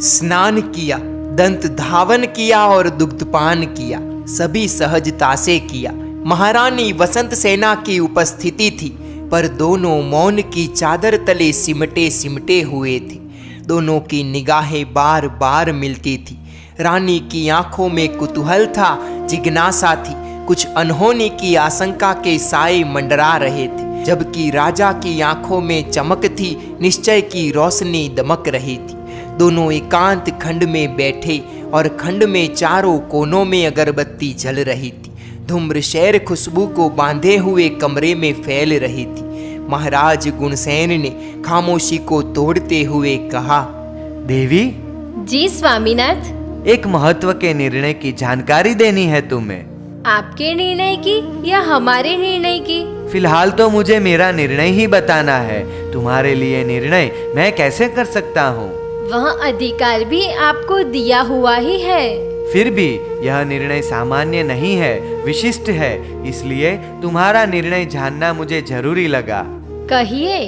स्नान किया, दंत धावन किया और दुग्धपान किया, सभी सहजता से किया। महारानी वसंत सेना की उपस्थिति थी, पर दोनों मौन की चादर तले सिमटे सिमटे हुए थे। दोनों की निगाहें बार बार मिलती थी। रानी की आंखों में कुतूहल था, जिज्ञासा थी, कुछ अनहोनी की आशंका के साए मंडरा रहे थे, जबकि राजा की आंखों में चमक थी, निश्चय की रोशनी दमक रही थी। दोनों एकांत खंड में बैठे और खंड में चारों कोनों में अगरबत्ती जल रही थी। धूम्र शहर खुशबू को बांधे हुए कमरे में फैल रही थी। महाराज गुणसेन ने खामोशी को तोड़ते हुए कहा, देवी। जी स्वामीनाथ। एक महत्व के निर्णय की जानकारी देनी है तुम्हें। आपके निर्णय की या हमारे निर्णय की? फिलहाल तो मुझे मेरा निर्णय ही बताना है। तुम्हारे लिए निर्णय मैं कैसे कर सकता हूँ? वह अधिकार भी आपको दिया हुआ ही है। फिर भी यह निर्णय सामान्य नहीं है, विशिष्ट है, इसलिए तुम्हारा निर्णय जानना मुझे जरूरी लगा। कहिए,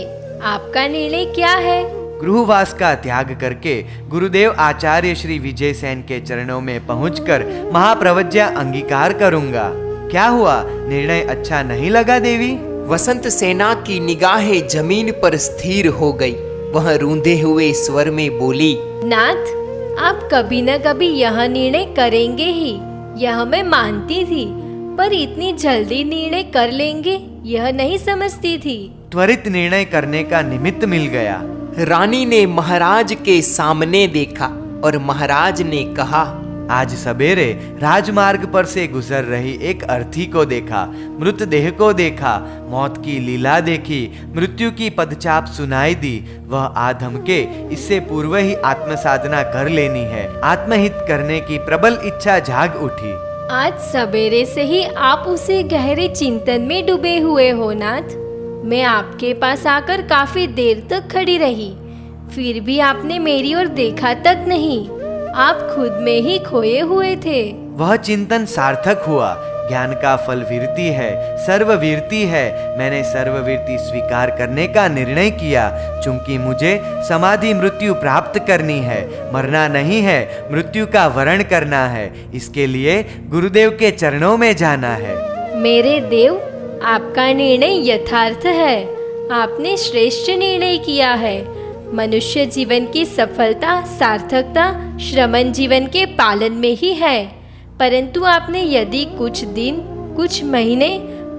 आपका निर्णय क्या है? गृहवास का त्याग करके गुरुदेव आचार्य श्री विजय सेन के चरणों में पहुंचकर महाप्रवज्ञा अंगीकार करूंगा। क्या हुआ, निर्णय अच्छा नहीं लगा देवी? वसंत सेना की निगाहें जमीन पर स्थिर हो गई। वह रूंधे हुए स्वर में बोली, नाथ, आप कभी न कभी यह निर्णय करेंगे ही, यह मैं मानती थी, पर इतनी जल्दी निर्णय कर लेंगे यह नहीं समझती थी। त्वरित निर्णय करने का निमित्त मिल गया। रानी ने महाराज के सामने देखा और महाराज ने कहा, आज सवेरे राजमार्ग पर से गुजर रही एक अर्थी को देखा, मृतदेह को देखा, मौत की लीला देखी, मृत्यु की पदचाप सुनाई दी। वह आधम के इससे पूर्व ही आत्म साधना कर लेनी है। आत्महित करने की प्रबल इच्छा जाग उठी। आज सवेरे से ही आप उसे गहरे चिंतन में डूबे हुए हो नाथ। मैं आपके पास आकर काफी देर तक खड़ी रही, फिर भी आपने मेरी ओर देखा तक नहीं। आप खुद में ही खोए हुए थे। वह चिंतन सार्थक हुआ। ज्ञान का फल वीरति है, सर्ववीरति है। मैंने सर्ववीरति स्वीकार करने का निर्णय किया। चूंकि मुझे समाधि मृत्यु प्राप्त करनी है, मरना नहीं है, मृत्यु का वरण करना है। इसके लिए गुरुदेव के चरणों में जाना है। मेरे देव, आपका निर्णय यथार्थ है। आपने श्रेष्ठ निर्णय किया है। मनुष्य जीवन की सफलता, सार्थकता श्रमण जीवन के पालन में ही है। परंतु आपने यदि कुछ दिन, कुछ महीने,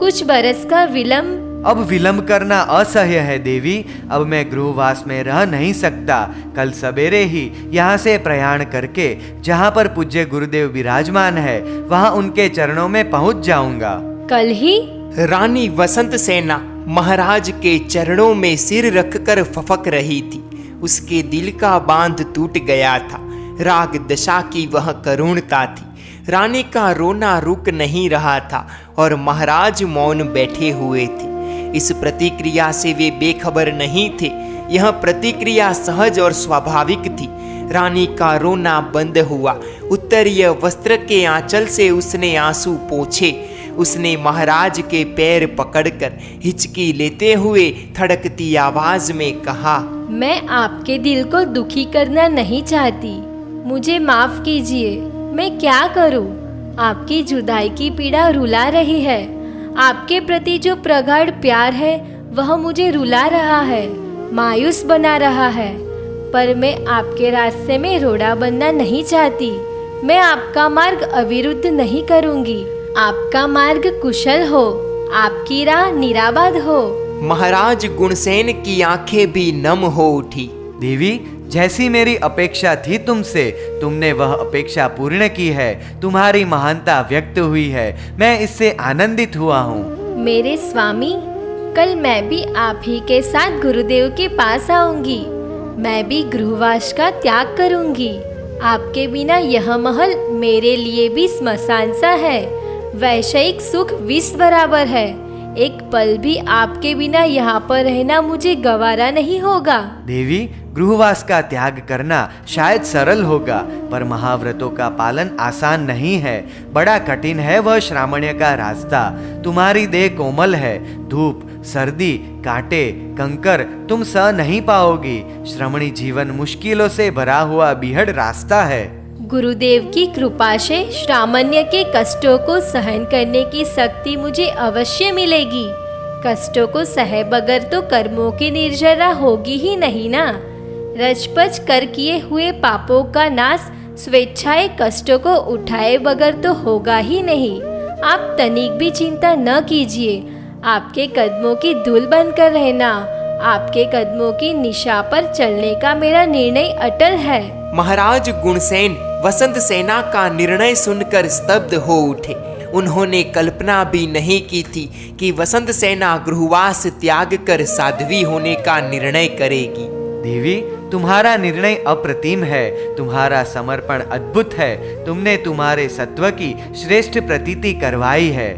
कुछ बरस का विलंब। अब विलंब करना असह्य है देवी। अब मैं गृहवास में रह नहीं सकता। कल सवेरे ही यहाँ से प्रयाण करके जहाँ पर पूज्य गुरुदेव विराजमान है, वहाँ उनके चरणों में पहुँच जाऊंगा। कल ही? रानी वसंत सेना महाराज के चरणों में सिर रखकर फफक रही थी। उसके दिल का बांध टूट गया था। राग दशा की वह करुणता थी। रानी का रोना रुक नहीं रहा था और महाराज मौन बैठे हुए थे। इस प्रतिक्रिया से वे बेखबर नहीं थे। यह प्रतिक्रिया सहज और स्वाभाविक थी। रानी का रोना बंद हुआ। उत्तरीय वस्त्र के आंचल से उसने आंसू पोंछे। उसने महाराज के पैर पकड़कर हिचकी लेते हुए थड़कती आवाज में कहा, मैं आपके दिल को दुखी करना नहीं चाहती। मुझे माफ कीजिए। मैं क्या करूं? आपकी जुदाई की पीड़ा रुला रही है। आपके प्रति जो प्रगाढ़ प्यार है वह मुझे रुला रहा है, मायूस बना रहा है। पर मैं आपके रास्ते में रोड़ा बनना नहीं चाहती। मैं आपका मार्ग अविरुद्ध नहीं करूंगी। आपका मार्ग कुशल हो, आपकी राह निराबाद हो। महाराज गुणसेन की आंखें भी नम हो उठी। देवी, जैसी मेरी अपेक्षा थी तुमसे, तुमने वह अपेक्षा पूर्ण की है। तुम्हारी महानता व्यक्त हुई है। मैं इससे आनंदित हुआ हूँ। मेरे स्वामी, कल मैं भी आप ही के साथ गुरुदेव के पास आऊंगी। मैं भी गृहवास का त्याग करूंगी। आपके बिना यह महल मेरे लिए भी स्मशान सा है। वैषयिक सुख विष बराबर है। एक पल भी आपके बिना यहाँ पर रहना मुझे गवारा नहीं होगा। देवी, गृहवास का त्याग करना शायद सरल होगा, पर महाव्रतों का पालन आसान नहीं है। बड़ा कठिन है वह श्रामण्य का रास्ता। तुम्हारी देह कोमल है। धूप, सर्दी, कांटे, कंकर तुम सह नहीं पाओगी। श्रमणी जीवन मुश्किलों से भरा हुआ बीहड़ रास्ता है। गुरुदेव की कृपा से श्रामण्य के कष्टों को सहन करने की शक्ति मुझे अवश्य मिलेगी। कष्टों को सहे बगैर तो कर्मों की निर्जरा होगी ही नहीं ना। रचपच कर किए हुए पापों का नाश स्वेच्छाएं कष्टों को उठाए बगैर तो होगा ही नहीं। आप तनिक भी चिंता न कीजिए। आपके कदमों की धूल बनकर रहना। आपके कदमों की निशा पर चलने का मेरा निर्णय अटल है। महाराज गुणसेन वसंत सेना का निर्णय सुनकर स्तब्ध हो उठे। उन्होंने कल्पना भी नहीं की थी कि वसंत सेना गृहवास त्याग कर साध्वी होने का निर्णय करेगी। देवी, तुम्हारा निर्णय अप्रतिम है। तुम्हारा समर्पण अद्भुत है। तुमने तुम्हारे सत्व की श्रेष्ठ प्रतीति करवाई है।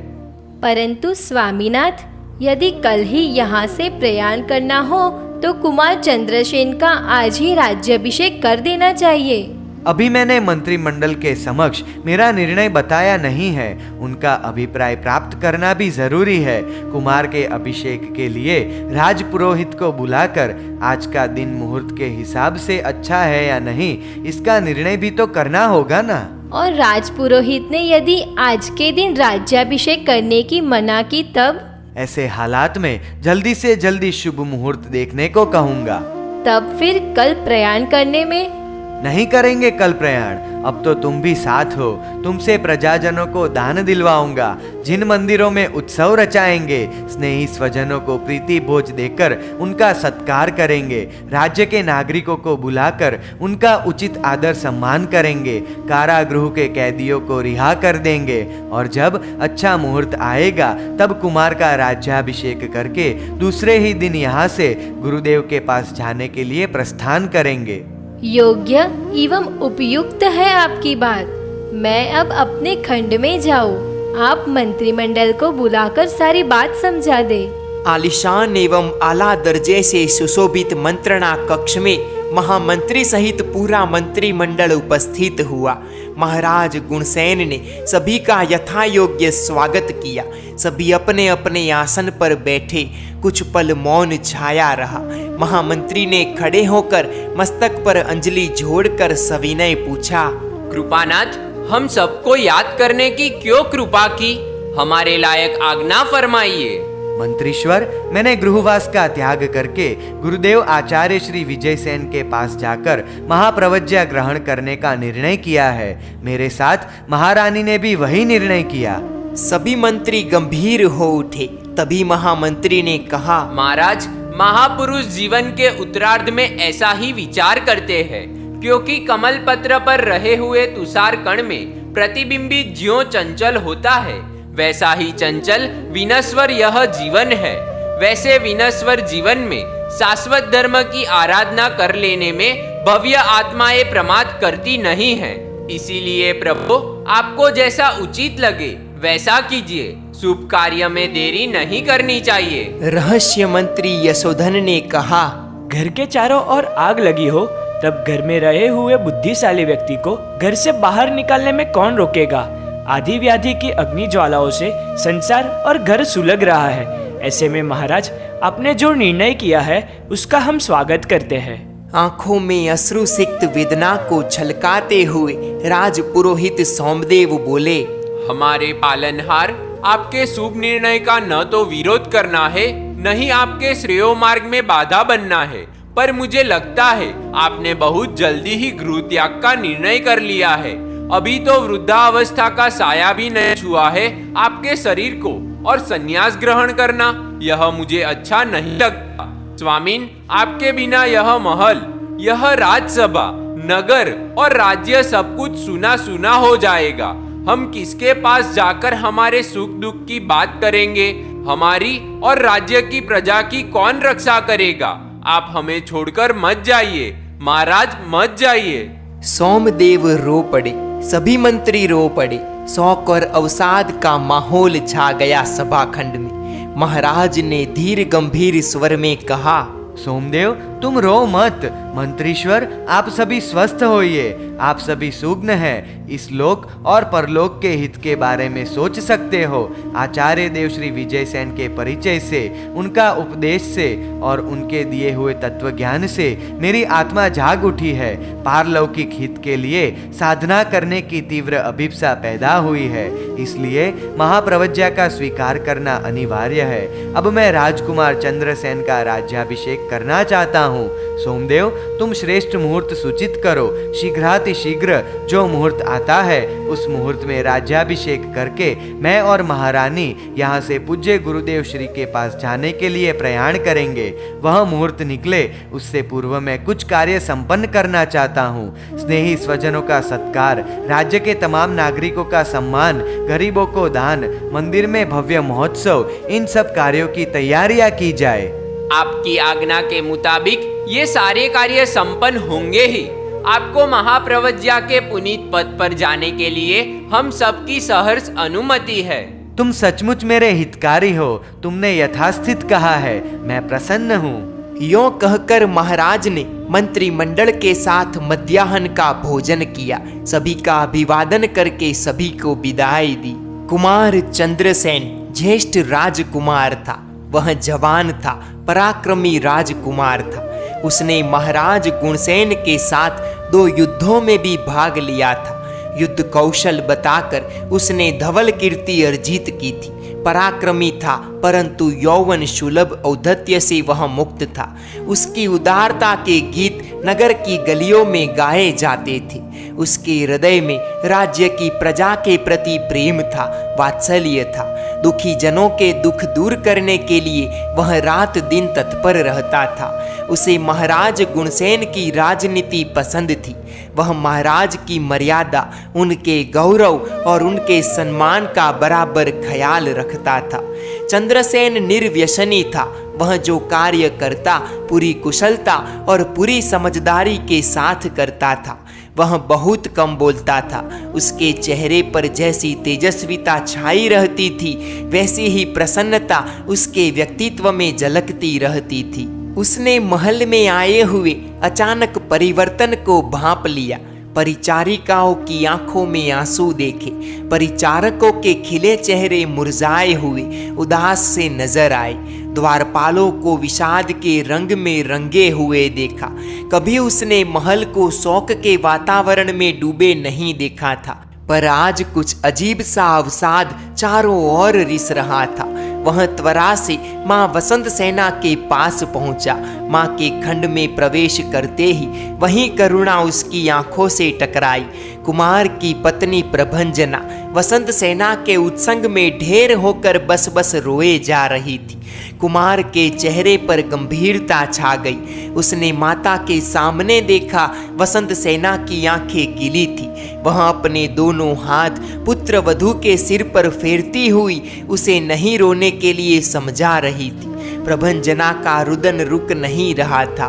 परंतु स्वामीनाथ, यदि कल ही यहाँ से प्रयाण करना हो तो कुमार चंद्रसेन का आज ही राज्याभिषेक कर देना चाहिए। अभी मैंने मंत्रिमंडल के समक्ष मेरा निर्णय बताया नहीं है। उनका अभिप्राय प्राप्त करना भी जरूरी है। कुमार के अभिषेक के लिए राजपुरोहित को बुलाकर आज का दिन मुहूर्त के हिसाब से अच्छा है या नहीं, इसका निर्णय भी तो करना होगा ना। और राजपुरोहित ने यदि आज के दिन राज्याभिषेक करने की मना की तब? ऐसे हालात में जल्दी से जल्दी शुभ मुहूर्त देखने को कहूँगा। तब फिर कल प्रयाण करने में? नहीं करेंगे कल प्रयाण। अब तो तुम भी साथ हो। तुमसे प्रजाजनों को दान दिलवाऊंगा। जिन मंदिरों में उत्सव रचाएंगे, स्नेही स्वजनों को प्रीति भोज देकर उनका सत्कार करेंगे। राज्य के नागरिकों को बुलाकर उनका उचित आदर सम्मान करेंगे। कारागृह के कैदियों को रिहा कर देंगे। और जब अच्छा मुहूर्त आएगा तब कुमार का राज्याभिषेक करके दूसरे ही दिन यहाँ से गुरुदेव के पास जाने के लिए प्रस्थान करेंगे। योग्य एवं उपयुक्त है आपकी बात। मैं अब अपने खंड में जाऊं। आप मंत्रिमंडल को बुलाकर सारी बात समझा दे। आलिशान एवं आला दर्जे से सुशोभित मंत्रणा कक्ष में महामंत्री सहित पूरा मंत्रिमंडल उपस्थित हुआ। महाराज गुणसेन ने सभी का यथा योग्य स्वागत किया। सभी अपने अपने आसन पर बैठे। कुछ पल मौन छाया रहा। महामंत्री ने खड़े होकर मस्तक पर अंजलि जोड़कर सविनय पूछा, कृपानाथ, हम सबको याद करने की क्यों कृपा की? हमारे लायक आज्ञा फरमाइए। मंत्रीश्वर, मैंने गृहवास का त्याग करके गुरुदेव आचार्य श्री विजयसेन के पास जाकर महाप्रवज्ञा ग्रहण करने का निर्णय किया है। मेरे साथ महारानी ने भी वही निर्णय किया। सभी मंत्री गंभीर हो उठे। तभी महामंत्री ने कहा, महाराज, महापुरुष जीवन के उत्तरार्ध में ऐसा ही विचार करते हैं, क्योंकि कमल पत्र पर रहे हुए तुषार कण में प्रतिबिंबित ज्यों चंचल होता है, वैसा ही चंचल विनश्वर यह जीवन है। वैसे विनश्वर जीवन में शाश्वत धर्म की आराधना कर लेने में भव्य आत्माएं प्रमाद करती नहीं है। इसीलिए प्रभु, आपको जैसा उचित लगे वैसा कीजिए। शुभ कार्य में देरी नहीं करनी चाहिए। रहस्य मंत्री यशोधन ने कहा, घर के चारों ओर आग लगी हो तब घर में रहे हुए बुद्धिशाली व्यक्ति को घर से बाहर निकालने में कौन रोकेगा? आदि व्याधि की अग्नि ज्वालाओं से संसार और घर सुलग रहा है। ऐसे में महाराज, आपने जो निर्णय किया है उसका हम स्वागत करते हैं। आंखों में अश्रुसिक्त वेदना को छलकाते हुए राज पुरोहित सोमदेव बोले, हमारे पालनहार, आपके शुभ निर्णय का न तो विरोध करना है, न ही आपके श्रेयो मार्ग में बाधा बनना है, पर मुझे लगता है आपने बहुत जल्दी ही गृह त्याग का निर्णय कर लिया है। अभी तो वृद्धावस्था का साया भी नहीं छुआ है आपके शरीर को, और संन्यास ग्रहण करना यह मुझे अच्छा नहीं लगता। स्वामीन, आपके बिना यह महल, यह राजसभा, नगर और राज्य सब कुछ सुना सुना हो जाएगा। हम किसके पास जाकर हमारे सुख दुख की बात करेंगे? हमारी और राज्य की प्रजा की कौन रक्षा करेगा? आप हमें छोड़कर मत जाइए महाराज, मत जाइए। सोमदेव रो पड़े। सभी मंत्री रो पड़े। शोक और अवसाद का माहौल छा गया सभाखंड में। महाराज ने धीर गंभीर स्वर में कहा, सोमदेव, तुम रो मत मंत्रीश्वर, आप सभी स्वस्थ होइए। आप सभी सुग्न हैं, इस लोक और परलोक के हित के बारे में सोच सकते हो। आचार्य देव श्री विजय सेन के परिचय से, उनका उपदेश से और उनके दिए हुए तत्व ज्ञान से मेरी आत्मा जाग उठी है। पारलौकिक हित के लिए साधना करने की तीव्र अभिप्सा पैदा हुई है, इसलिए महाप्रवज्ञा का स्वीकार करना अनिवार्य है। अब मैं राजकुमार चंद्रसेन का राज्याभिषेक करना चाहता हूँ। सोमदेव, तुम श्रेष्ठ मुहूर्त सूचित करो। शीघ्रातिशीघ्र जो मुहूर्त आता है उस मुहूर्त में राज्याभिषेक करके मैं और महारानी यहाँ से पूज्य गुरुदेव श्री के पास जाने के लिए प्रयाण करेंगे। वह मुहूर्त निकले उससे पूर्व मैं कुछ कार्य संपन्न करना चाहता हूँ। स्नेही स्वजनों का सत्कार, राज्य के तमाम नागरिकों का सम्मान, गरीबों को दान, मंदिर में भव्य महोत्सव, इन सब कार्यों की तैयारियां की जाए। आपकी आज्ञा के मुताबिक ये सारे कार्य संपन्न होंगे ही। आपको महाप्रवज्ञा के पुनीत पद पर जाने के लिए हम सबकी सहर्ष अनुमति है। तुम सचमुच मेरे हितकारी हो। तुमने यथास्थित कहा है, मैं प्रसन्न हूँ। यों कहकर महाराज ने मंत्रिमंडल के साथ मध्याह्न का भोजन किया। सभी का अभिवादन करके सभी को विदाई दी। कुमार चंद्रसेन ज्येष्ठ राजकुमार था। वह जवान था, पराक्रमी राजकुमार था। उसने महाराज गुणसेन के साथ 2 युद्धों में भी भाग लिया था। युद्ध कौशल बताकर उसने धवल कीर्ति अर्जित की थी। पराक्रमी था, परंतु यौवन सुलभ औद्धत्य से वह मुक्त था। उसकी उदारता के गीत नगर की गलियों में गाए जाते थे। उसके हृदय में राज्य की प्रजा के प्रति प्रेम था, वात्सल्य था। दुखी जनों के दुख दूर करने के लिए वह रात दिन तत्पर रहता था। उसे महाराज गुणसेन की राजनीति पसंद थी। वह महाराज की मर्यादा, उनके गौरव और उनके सम्मान का बराबर ख्याल रखता था। चंद्रसेन निर्व्यसनी था। वह जो कार्य करता पूरी कुशलता और पूरी समझदारी के साथ करता था। वह बहुत कम बोलता था। उसके चेहरे पर जैसी तेजस्विता छाई रहती थी, वैसी ही प्रसन्नता उसके व्यक्तित्व में झलकती रहती थी। उसने महल में आए हुए अचानक परिवर्तन को भांप लिया। परिचारिकाओं की आंखों में आंसू देखे। परिचारकों के खिले चेहरे मुरझाए हुए उदास से नजर आए। द्वारपालों को विषाद के रंग में रंगे हुए देखा। कभी उसने महल को शोक के वातावरण में डूबे नहीं देखा था, पर आज कुछ अजीब सा अवसाद चारों ओर रिस रहा था। वह त्वरा से माँ वसंत सेना के पास पहुंचा। माँ के खंड में प्रवेश करते ही वहीं करुणा उसकी आंखों से टकराई। कुमार की पत्नी प्रभंजना वसंत सेना के उत्संग में ढेर होकर बस बस रोए जा रही थी। कुमार के चेहरे पर गंभीरता छा गई। उसने माता के सामने देखा, वसंत सेना की आंखें गीली थी। वह अपने दोनों हाथ पुत्र वधू के सिर पर फेरती हुई उसे नहीं रोने के लिए समझा रही थी। प्रभंजना का रुदन रुक नहीं रहा था।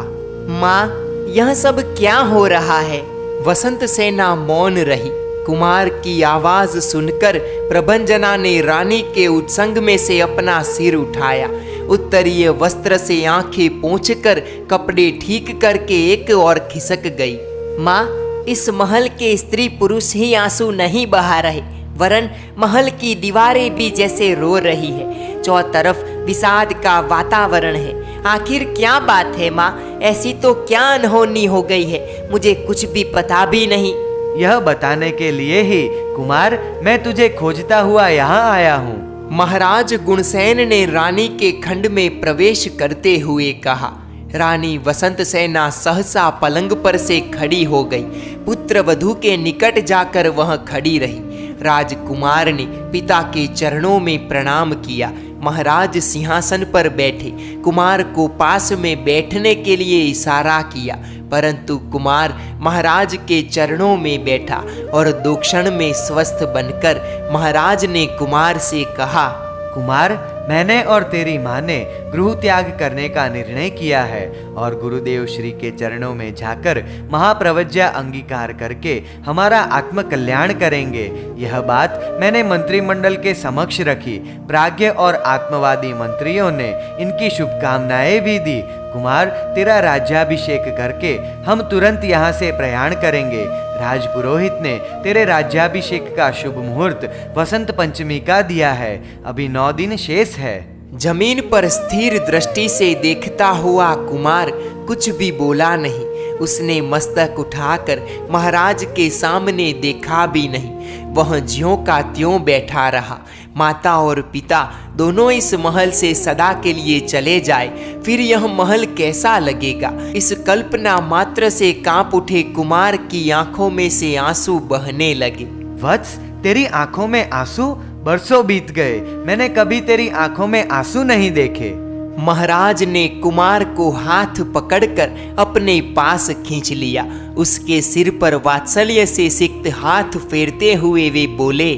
माँ, यह सब क्या हो रहा है? वसंत सेना मौन रही। कुमार की आवाज सुनकर प्रभंजना ने रानी के उत्संग में से अपना सिर उठाया। उत्तरीय वस्त्र से आंखें पोंछकर कपड़े ठीक करके एक और खिसक गई। माँ, इस महल के स्त्री पुरुष ही आंसू नहीं बहा रहे, वरन महल की दीवारें भी जैसे रो रही है। चौतरफ विषाद का वातावरण है। आखिर क्या बात है माँ? ऐसी तो क्या अनहोनी हो गई है, मुझे कुछ भी पता भी नहीं। यह बताने के लिए ही कुमार, मैं तुझे खोजता हुआ यहाँ आया हूँ। महाराज गुणसेन ने रानी के खंड में प्रवेश करते हुए कहा। रानी वसंत सेना सहसा पलंग पर से खड़ी हो गई। पुत्र वधू के निकट जाकर वह खड़ी रही। राजकुमार ने पिता के चरणों में प्रणाम किया। महाराज सिंहासन पर बैठे। कुमार को पास में बैठने के लिए इशारा किया, परंतु कुमार महाराज के चरणों में बैठा और 2 क्षण में स्वस्थ बनकर महाराज ने कुमार से कहा, कुमार, मैंने और तेरी माँ ने गृह त्याग करने का निर्णय किया है और गुरुदेव श्री के चरणों में जाकर महाप्रवज्ञा अंगीकार करके हमारा आत्म कल्याण करेंगे। यह बात मैंने मंत्रिमंडल के समक्ष रखी। प्राज्ञ और आत्मवादी मंत्रियों ने इनकी शुभकामनाएं भी दी। कुमार, तेरा राज्याभिषेक करके हम तुरंत यहाँ से प्रयाण करेंगे। राजपुरोहित ने तेरे राज्याभिषेक का शुभ मुहूर्त वसंत पंचमी का दिया है। अभी 9 दिन शेष है। जमीन पर स्थिर दृष्टि से देखता हुआ कुमार कुछ भी बोला नहीं। उसने मस्तक उठाकर महाराज के सामने देखा भी नहीं। वह ज्यों का त्यों बैठा रहा। माता और पिता दोनों इस महल से सदा के लिए चले जाए, फिर यह महल कैसा लगेगा। इस कल्पना मात्र से कांप उठे कुमार की आंखों में से आंसू बहने लगे। वत्स, तेरी आंखों में आंसू? बरसों बीत गए, मैंने कभी तेरी आंखों में आंसू नहीं देखे। महाराज ने कुमार को हाथ पकड़कर अपने पास खींच लिया। उसके सिर पर वात्सल्य से सिक्त हाथ फेरते हुए वे बोले,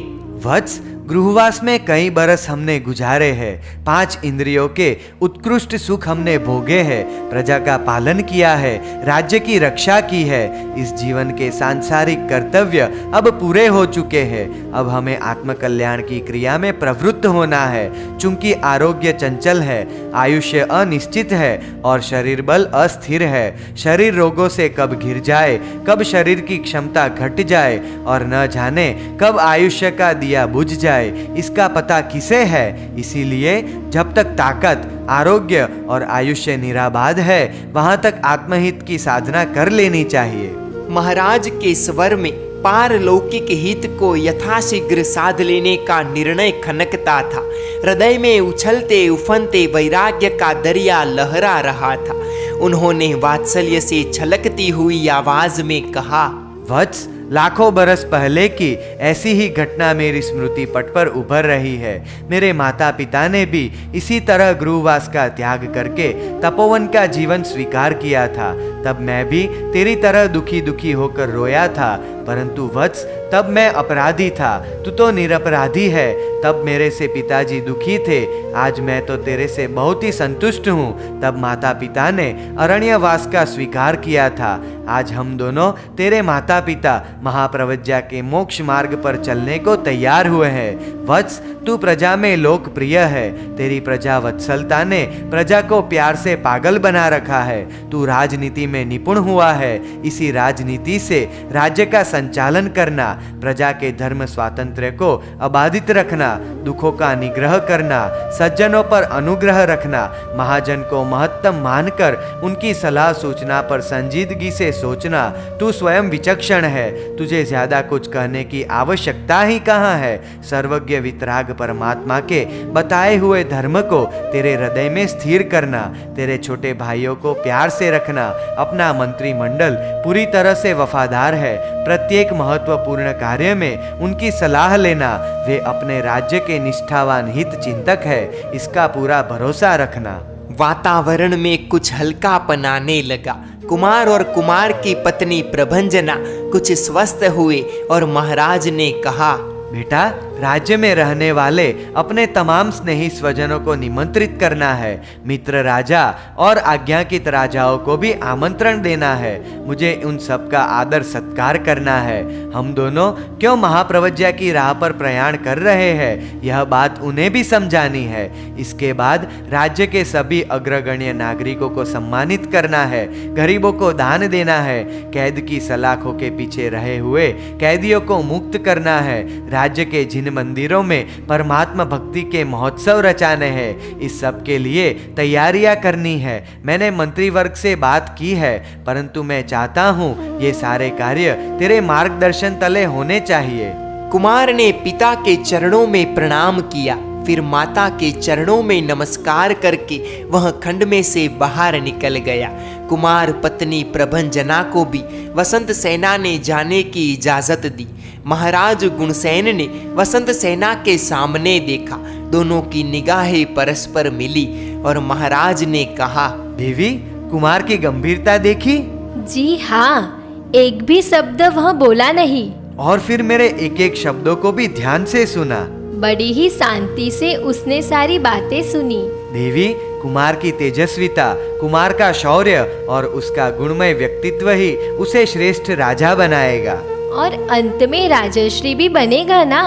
वत्स, गृहवास में कई बरस हमने गुजारे हैं। 5 इंद्रियों के उत्कृष्ट सुख हमने भोगे हैं। प्रजा का पालन किया है, राज्य की रक्षा की है। इस जीवन के सांसारिक कर्तव्य अब पूरे हो चुके हैं। अब हमें आत्मकल्याण की क्रिया में प्रवृत्त होना है। चूंकि आरोग्य चंचल है, आयुष्य अनिश्चित है और शरीर बल अस्थिर है। शरीर रोगों से कब घिर जाए, कब शरीर की क्षमता घट जाए और न जाने कब आयुष्य का दिया बुझ जाए, इसका पता किसे है। इसीलिए जब तक ताकत, आरोग्य और आयुष्य निराबाद है, वहां तक आत्महित की साधना कर लेनी चाहिए। महाराज के स्वर में पारलौकिक हित को यथाशीघ्र साध लेने का निर्णय खनकता था। हृदय में उछलते उफनते वैराग्य का दरिया लहरा रहा था। उन्होंने वात्सल्य से छलकती हुई आवाज में कहा, वत्स, लाखों बरस पहले की ऐसी ही घटना मेरी स्मृति पट पर उभर रही है। मेरे माता पिता ने भी इसी तरह गृहवास का त्याग करके तपोवन का जीवन स्वीकार किया था। तब मैं भी तेरी तरह दुखी दुखी होकर रोया था। परंतु वत्स, तब मैं अपराधी था, तू तो निरपराधी है। तब मेरे से पिताजी दुखी थे, आज मैं तो तेरे से बहुत ही संतुष्ट हूँ। तब माता पिता ने अरण्यवास का स्वीकार किया था। आज हम दोनों तेरे माता पिता महाप्रवज्ञा के मोक्ष मार्ग पर चलने को तैयार हुए हैं। वत्स, तू प्रजा में लोकप्रिय है। तेरी प्रजा वत्सलता ने प्रजा को प्यार से पागल बना रखा है। तू राजनीति में निपुण हुआ है। इसी राजनीति से राज्य का संचालन करना, प्रजा के धर्म स्वातंत्र्य को अबाधित रखना, दुखों का निग्रह करना, सज्जनों पर अनुग्रह रखना, महाजन को महत्तम मानकर उनकी सलाह सूचना पर संजीदगी से सोचना। तू स्वयं विचक्षण है, तुझे ज्यादा कुछ कहने की आवश्यकता ही कहाँ है। सर्वज्ञ वितराग परमात्मा के बताए हुए धर्म को तेरे हृदय में स्थिर करना, तेरे छोटे भाइयों को प्यार से रखना। अपना मंत्रिमंडल पूरी तरह से वफादार है। प्रत्येक महत्वपूर्ण कार्य में उनकी सलाह लेना। वे अपने राज्य के निष्ठावान हित चिंतक है, इसका पूरा भरोसा रखना। वातावरण में कुछ हल्कापन आने लगा। कुमार और कुमार की पत्नी प्रभंजना कुछ स्वस्थ हुए और महाराज ने कहा, बेटा, राज्य में रहने वाले अपने तमाम स्नेही स्वजनों को निमंत्रित करना है। मित्र राजा और आज्ञाकित राजाओं को भी आमंत्रण देना है। मुझे उन सब का आदर सत्कार करना है। हम दोनों क्यों महाप्रवज्ञा की राह पर प्रयाण कर रहे हैं, यह बात उन्हें भी समझानी है। इसके बाद राज्य के सभी अग्रगण्य नागरिकों को सम्मानित करना है। गरीबों को दान देना है। कैद की सलाखों के पीछे रहे हुए कैदियों को मुक्त करना है। राज्य के जिन मंदिरों में परमात्मा भक्ति के महोत्सव रचाने हैं, इस सब के लिए तैयारियां करनी है। मैंने मंत्रीवर्ग से बात की है, परंतु मैं चाहता हूँ ये सारे कार्य तेरे मार्गदर्शन तले होने चाहिए। कुमार ने पिता के चरणों में प्रणाम किया, फिर माता के चरणों में नमस्कार करके वह खंड में से बाहर निकल गया। कुमार पत्नी प्रभंजना को भी वसंत सेना ने जाने की इजाजत दी। महाराज गुणसेन ने वसंत सेना के सामने देखा। दोनों की निगाहें परस्पर मिली और महाराज ने कहा, देवी, कुमार की गंभीरता देखी? जी हाँ, एक भी शब्द वह बोला नहीं। और फिर मेरे एक एक शब्दों को भी ध्यान से सुना। बड़ी ही शांति से उसने सारी बातें सुनी। देवी, कुमार की तेजस्विता, कुमार का शौर्य और उसका गुणमय व्यक्तित्व ही उसे श्रेष्ठ राजा बनाएगा। और अंत में राजश्री भी बनेगा ना।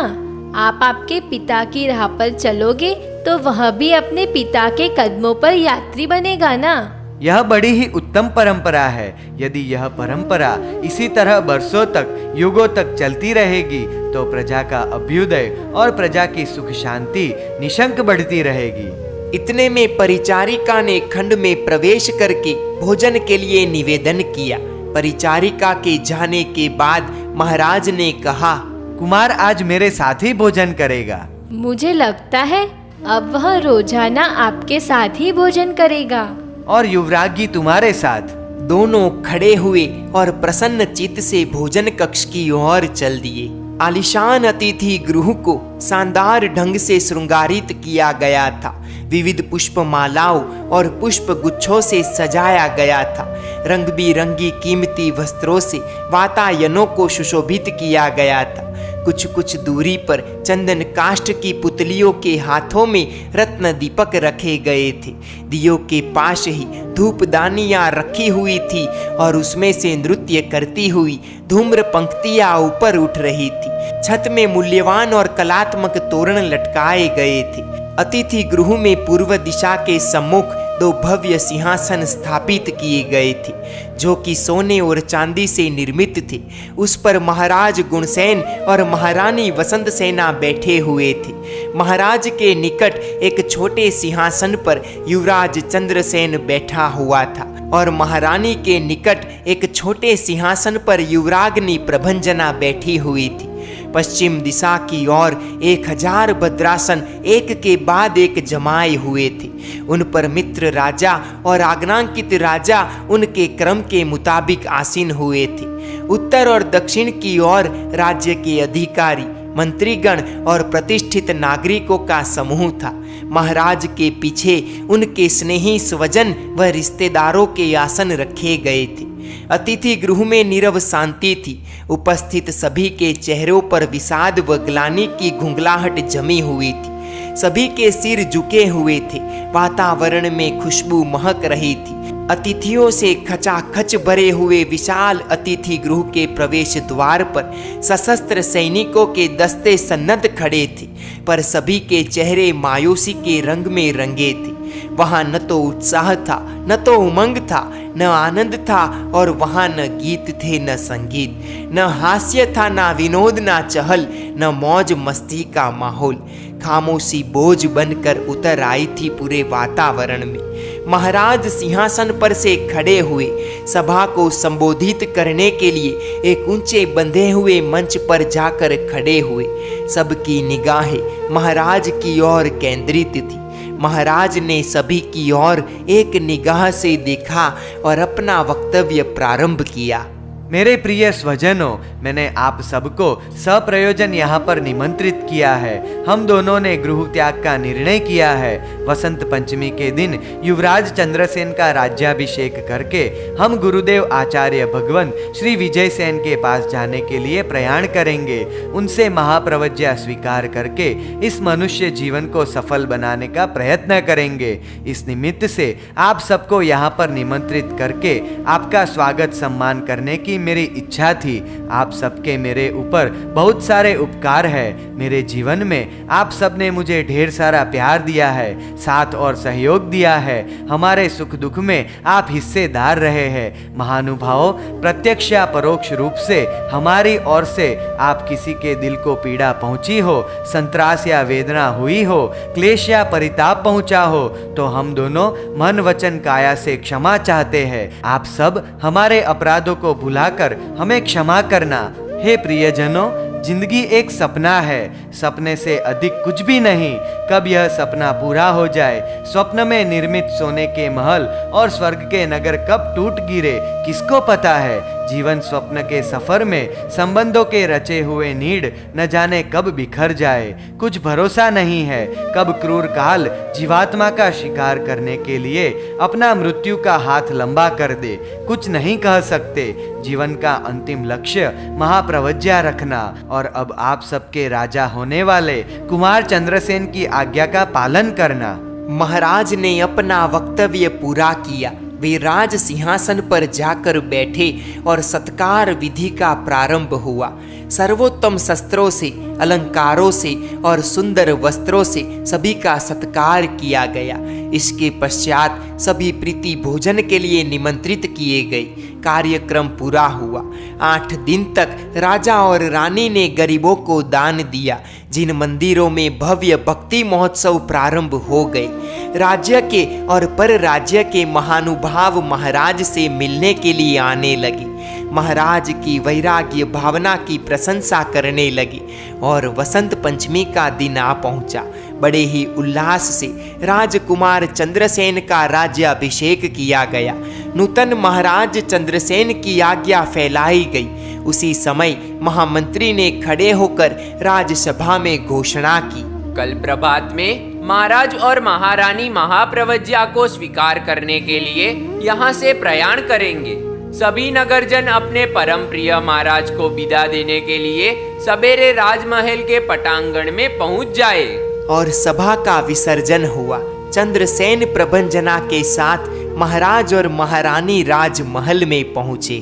आप आपके पिता की राह पर चलोगे तो वह भी अपने पिता के कदमों पर यात्री बनेगा ना। यह बड़ी ही उत्तम परंपरा है। यदि यह परंपरा इसी तरह बरसों तक, युगों तक चलती रहेगी तो प्रजा का अभ्युदय और प्रजा की सुख शांति निशंक बढ़ती रहेगी। इतने में परिचारिका ने खंड में प्रवेश करके भोजन के लिए निवेदन किया। परिचारिका के जाने के बाद महाराज ने कहा, कुमार आज मेरे साथ ही भोजन करेगा। मुझे लगता है अब वह रोजाना आपके साथ ही भोजन करेगा। और युवरागी तुम्हारे साथ। दोनों खड़े हुए और प्रसन्न चित्त से भोजन कक्ष की ओर चल दिए। आलिशान अतिथि गृह को शानदार ढंग से श्रृंगारित किया गया था। विविध पुष्पमालाओं और पुष्प गुच्छों से सजाया गया था। रंग बिरंगी कीमती वस्त्रों से वातायनों को सुशोभित किया गया था। कुछ कुछ दूरी पर चंदन काष्ठ की पुतलियों के हाथों में रत्न दीपक रखे गए थे। दियों के पास ही धूपदानियां रखी हुई थी और उसमें से नृत्य करती हुई धूम्र पंक्तियां ऊपर उठ रही थी। छत में मूल्यवान और कलात्मक तोरण लटकाए गए थे। अतिथि गृह में पूर्व दिशा के सम्मुख 2 भव्य सिंहासन स्थापित किए गए थे, जो कि सोने और चांदी से निर्मित थे। उस पर महाराज गुणसेन और महारानी वसंत सेना बैठे हुए थे। महाराज के निकट एक छोटे सिंहासन पर युवराज चंद्रसेन बैठा हुआ था और महारानी के निकट एक छोटे सिंहासन पर युवराग्नि प्रभंजना बैठी हुई थी। पश्चिम दिशा की ओर 1000 भद्रासन एक के बाद एक जमाए हुए थे। उन पर मित्र राजा और आज्ञांकित राजा उनके क्रम के मुताबिक आसीन हुए थे। उत्तर और दक्षिण की ओर राज्य के अधिकारी, मंत्रीगण और प्रतिष्ठित नागरिकों का समूह था। महाराज के पीछे उनके स्नेही स्वजन व रिश्तेदारों के आसन रखे गए थे। अतिथि गृह में नीरव शांति थी। उपस्थित सभी के चेहरों पर विषाद व ग्लानि की घुंघलाहट जमी हुई थी। सभी के सिर झुके हुए थे। वातावरण में खुशबू महक रही थी। अतिथियों से खचाखच भरे हुए विशाल अतिथि गृह के प्रवेश द्वार पर सशस्त्र सैनिकों के दस्ते सन्नद्ध खड़े थे, पर सभी के चेहरे मायूसी के रंग में रंगे थे। वहां न तो उत्साह था, न तो उमंग था, न आनंद था, और वहां न गीत थे न संगीत, न हास्य था, न विनोद, न चहल, न मौज मस्ती का माहौल। खामोशी बोझ बनकर उतर आई थी पूरे वातावरण में। महाराज सिंहासन पर से खड़े हुए सभा को संबोधित करने के लिए एक ऊंचे बंधे हुए मंच पर जाकर खड़े हुए। सबकी निगाहें महाराज की ओर केंद्रित थी। महाराज ने सभी की ओर एक निगाह से देखा और अपना वक्तव्य प्रारंभ किया। मेरे प्रिय स्वजनों, मैंने आप सबको सप्रयोजन यहाँ पर निमंत्रित किया है। हम दोनों ने गृह त्याग का निर्णय किया है। वसंत पंचमी के दिन युवराज चंद्रसेन का राज्याभिषेक करके हम गुरुदेव आचार्य भगवंत श्री विजयसेन के पास जाने के लिए प्रयाण करेंगे। उनसे महाप्रवज्ञा स्वीकार करके इस मनुष्य जीवन को सफल बनाने का प्रयत्न करेंगे। इस निमित्त से आप सबको यहाँ पर निमंत्रित करके आपका स्वागत सम्मान करने की मेरी इच्छा थी। आप सबके मेरे ऊपर बहुत सारे उपकार है। मेरे जीवन में आप सबने मुझे ढेर सारा प्यार दिया है, साथ और सहयोग दिया है। हमारे सुख दुख में आप हिस्सेदार रहे हैं। महानुभावों, प्रत्यक्ष या परोक्ष रूप से हमारी ओर से आप किसी के दिल को पीड़ा पहुंची हो, संत्रास या वेदना हुई हो, क्लेश या परिताप पहुंचा हो, तो हम दोनों मन वचन काया से क्षमा चाहते हैं। आप सब हमारे अपराधों को भुलाकर हमें क्षमा करना। हे प्रियजनों, जिंदगी एक सपना है, सपने से अधिक कुछ भी नहीं। कब यह सपना पूरा हो जाए, स्वप्न में निर्मित सोने के महल और स्वर्ग के नगर कब टूट गिरे, किसको पता है। जीवन स्वप्न के सफर में संबंधों के रचे हुए नीड़ न जाने कब बिखर जाए। कुछ भरोसा नहीं है कब क्रूर काल जीवात्मा का शिकार करने के लिए अपना मृत्यु का हाथ लंबा कर दे। कुछ नहीं कह सकते। जीवन का अंतिम लक्ष्य महाप्रवज्ञा रखना और अब आप सबके राजा होने वाले कुमार चंद्रसेन की आज्ञा का पालन करना। महाराज ने अपना वक्तव्य पूरा किया। वे राज सिंहासन पर जाकर बैठे और सत्कार विधि का प्रारंभ हुआ। सर्वोत्तम शस्त्रों से, अलंकारों से और सुंदर वस्त्रों से सभी का सत्कार किया गया। इसके पश्चात सभी प्रीति भोजन के लिए निमंत्रित किए गए। कार्यक्रम पूरा हुआ। 8 दिन तक राजा और रानी ने गरीबों को दान दिया। जिन मंदिरों में भव्य भक्ति महोत्सव प्रारंभ हो गए। राज्य के और पर राज्य के महानुभाव महाराज से मिलने के लिए आने लगे। महाराज की वैराग्य भावना की प्रशंसा करने लगी और वसंत पंचमी का दिन आ पहुंचा। बड़े ही उल्लास से राजकुमार चंद्रसेन का राज्याभिषेक किया गया। नूतन महाराज चंद्रसेन की आज्ञा फैलाई गई। उसी समय महामंत्री ने खड़े होकर राजसभा में घोषणा की, कल प्रभात में महाराज और महारानी महाप्रवज्या को स्वीकार करने के लिए यहाँ से प्रयाण करेंगे। सभी नगरजन अपने परम प्रिय महाराज को विदा देने के लिए सवेरे राजमहल के पटांगण में पहुंच जाए। और सभा का विसर्जन हुआ। चंद्रसेन प्रभंजना के साथ महाराज और महारानी राजमहल में पहुंचे।